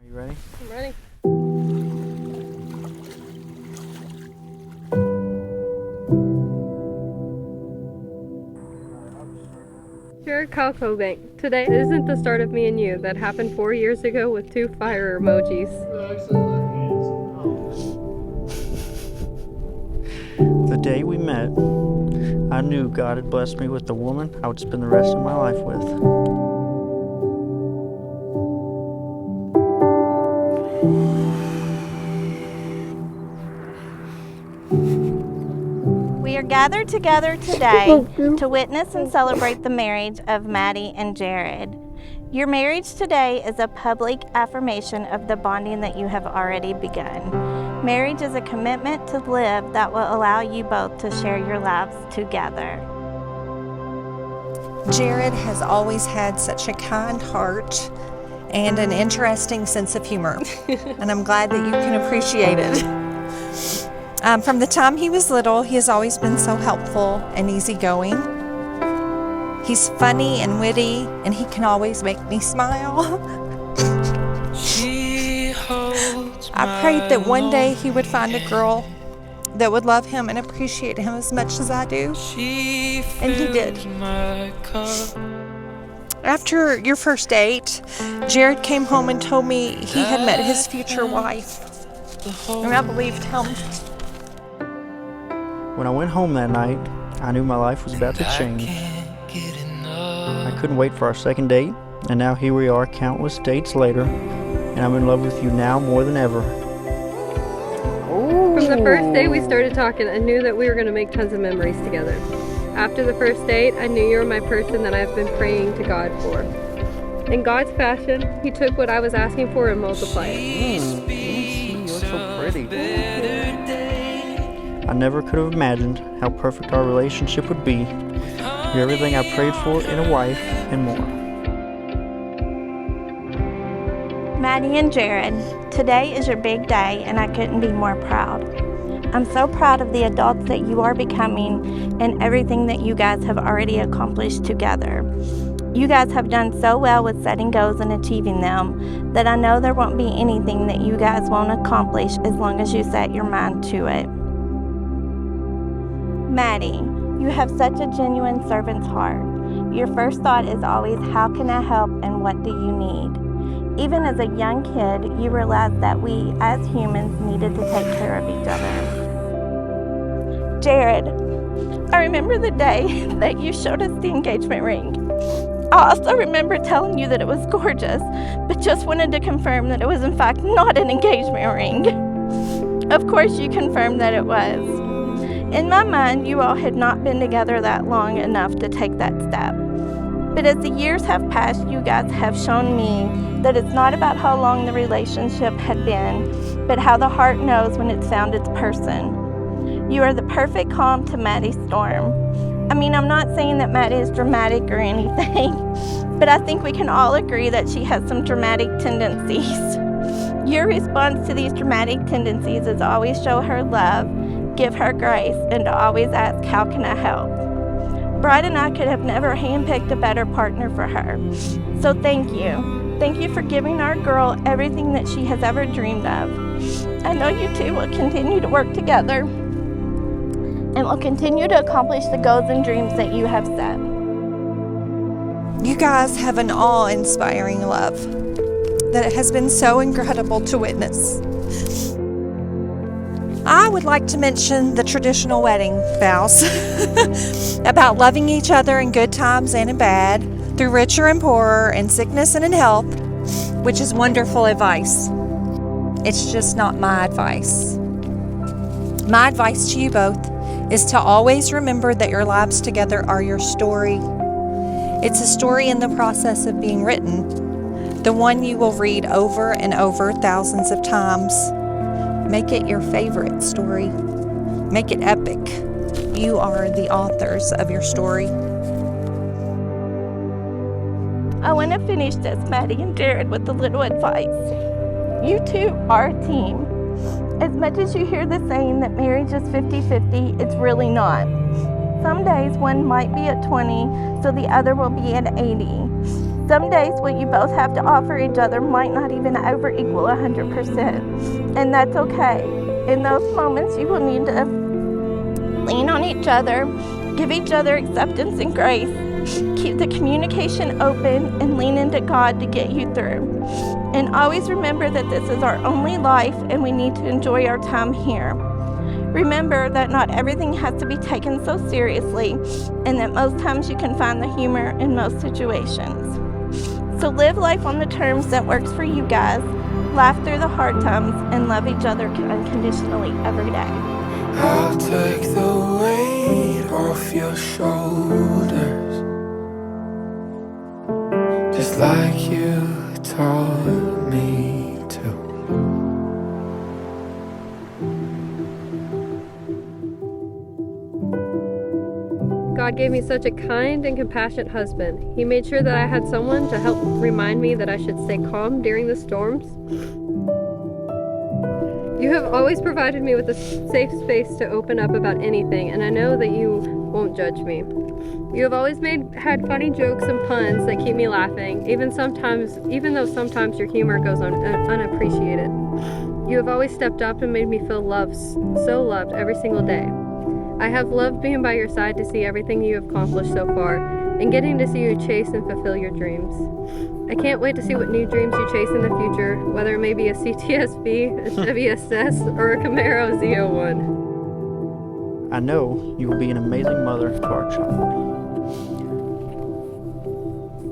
You ready? I'm ready. Dear Cocoa Bank, today isn't the start of me and you that happened 4 years ago with 2 fire emojis. The day we met, I knew God had blessed me with the woman I would spend the rest of my life with. We are gathered together today to witness and celebrate the marriage of Maddie and Jared. Your marriage today is a public affirmation of the bonding that you have already begun. Marriage is a commitment to live that will allow you both to share your lives together. Jared has always had such a kind heart and an interesting sense of humor, and I'm glad that you can appreciate it. From the time he was little, he has always been so helpful and easygoing. He's funny and witty, and he can always make me smile. I prayed that one day he would find a girl that would love him and appreciate him as much as I do, and he did. After your first date, Jared came home and told me he had met his future wife, and I believed him. When I went home that night, I knew my life was about to change. I couldn't wait for our second date, and now here we are countless dates later, and I'm in love with you now more than ever. From the first day we started talking, I knew that we were going to make tons of memories together. After the first date, I knew you were my person that I've been praying to God for. In God's fashion, He took what I was asking for and multiplied it. You're so pretty. I never could have imagined how perfect our relationship would be. You're everything I prayed for in a wife and more. Maddie and Jared, today is your big day, and I couldn't be more proud. I'm so proud of the adults that you are becoming and everything that you guys have already accomplished together. You guys have done so well with setting goals and achieving them that I know there won't be anything that you guys won't accomplish as long as you set your mind to it. Maddie, you have such a genuine servant's heart. Your first thought is always, how can I help and what do you need? Even as a young kid, you realized that we as humans needed to take care of each other. Jared, I remember the day that you showed us the engagement ring. I also remember telling you that it was gorgeous, but just wanted to confirm that it was in fact not an engagement ring. Of course you confirmed that it was. In my mind, you all had not been together that long enough to take that step. But as the years have passed, you guys have shown me that it's not about how long the relationship had been, but how the heart knows when it's found its person. You are the perfect calm to Maddie's storm. I mean, I'm not saying that Maddie is dramatic or anything, but I think we can all agree that she has some dramatic tendencies. Your response to these dramatic tendencies is always show her love, give her grace, and to always ask, how can I help? Bride and I could have never handpicked a better partner for her. So thank you. Thank you for giving our girl everything that she has ever dreamed of. I know you two will continue to work together and will continue to accomplish the goals and dreams that you have set. You guys have an awe-inspiring love that has been so incredible to witness. I would like to mention the traditional wedding vows about loving each other in good times and in bad, through richer and poorer, in sickness and in health, which is wonderful advice. It's just not my advice. My advice to you both is to always remember that your lives together are your story. It's a story in the process of being written, the one you will read over and over thousands of times. Make it your favorite story. Make it epic. You are the authors of your story. I want to finish this, Maddie and Jared, with a little advice. You two are a team. As much as you hear the saying that marriage is 50-50, it's really not. Some days one might be at 20, so the other will be at 80. Some days what you both have to offer each other might not even ever equal 100%, and that's okay. In those moments, you will need to lean on each other, give each other acceptance and grace, keep the communication open, and lean into God to get you through. And always remember that this is our only life and we need to enjoy our time here. Remember that not everything has to be taken so seriously, and that most times you can find the humor in most situations. So live life on the terms that works for you guys, laugh through the hard times, and love each other unconditionally every day. I'll take the weight off your shoulders, just like you taught me to. God gave me such a kind and compassionate husband. He made sure that I had someone to help remind me that I should stay calm during the storms. You have always provided me with a safe space to open up about anything, and I know that you won't judge me. You have always had funny jokes and puns that keep me laughing, even though sometimes your humor goes unappreciated. You have always stepped up and made me feel loved, so loved every single day. I have loved being by your side to see everything you have accomplished so far, and getting to see you chase and fulfill your dreams. I can't wait to see what new dreams you chase in the future, whether it may be a CTSV, a Chevy SS, or a Camaro Z01. I know you will be an amazing mother to our child.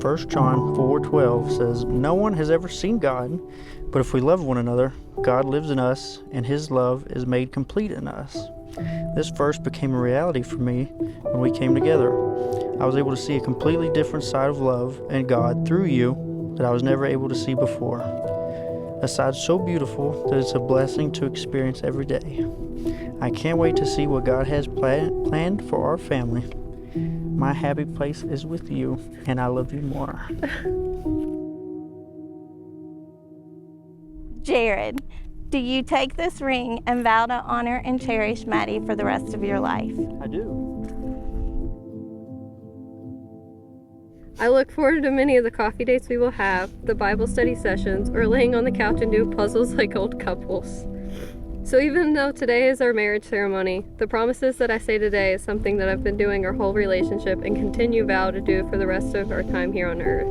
1 John 4:12 says, "No one has ever seen God, but if we love one another, God lives in us, and His love is made complete in us." This verse became a reality for me when we came together. I was able to see a completely different side of love and God through you that I was never able to see before. A side so beautiful that it's a blessing to experience every day. I can't wait to see what God has planned for our family. My happy place is with you, and I love you more. Jared, do you take this ring and vow to honor and cherish Maddie for the rest of your life? I do. I look forward to many of the coffee dates we will have, the Bible study sessions, or laying on the couch and doing puzzles like old couples. So even though today is our marriage ceremony, the promises that I say today is something that I've been doing our whole relationship and continue vow to do for the rest of our time here on earth.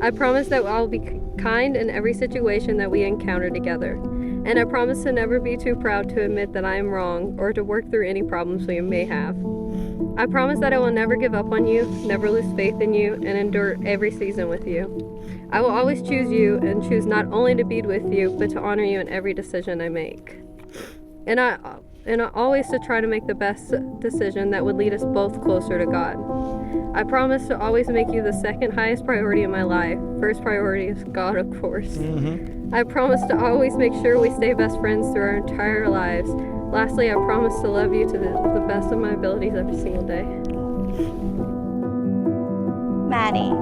I promise that I'll be kind in every situation that we encounter together. And I promise to never be too proud to admit that I am wrong or to work through any problems we may have. I promise that I will never give up on you, never lose faith in you, and endure every season with you. I will always choose you and choose not only to be with you, but to honor you in every decision I make. And I always to try to make the best decision that would lead us both closer to God. I promise to always make you the second highest priority in my life. First priority is God, of course. I promise to always make sure we stay best friends through our entire lives. Lastly, I promise to love you to the best of my abilities every single day. Maddie,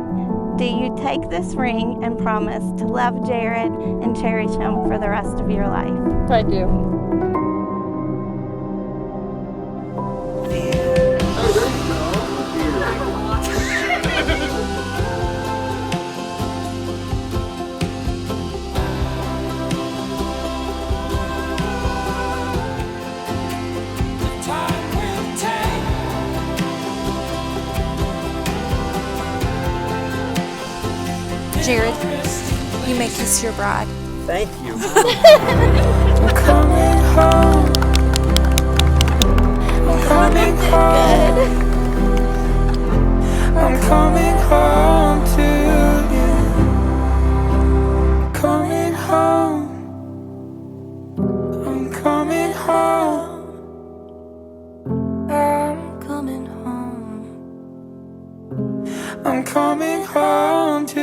do you take this ring and promise to love Jared and cherish him for the rest of your life? I do. Jared, you may kiss your bride. Thank you. I'm coming home. I'm coming home. I'm coming home to you. Coming home. I'm coming home. I'm coming home. I'm coming home to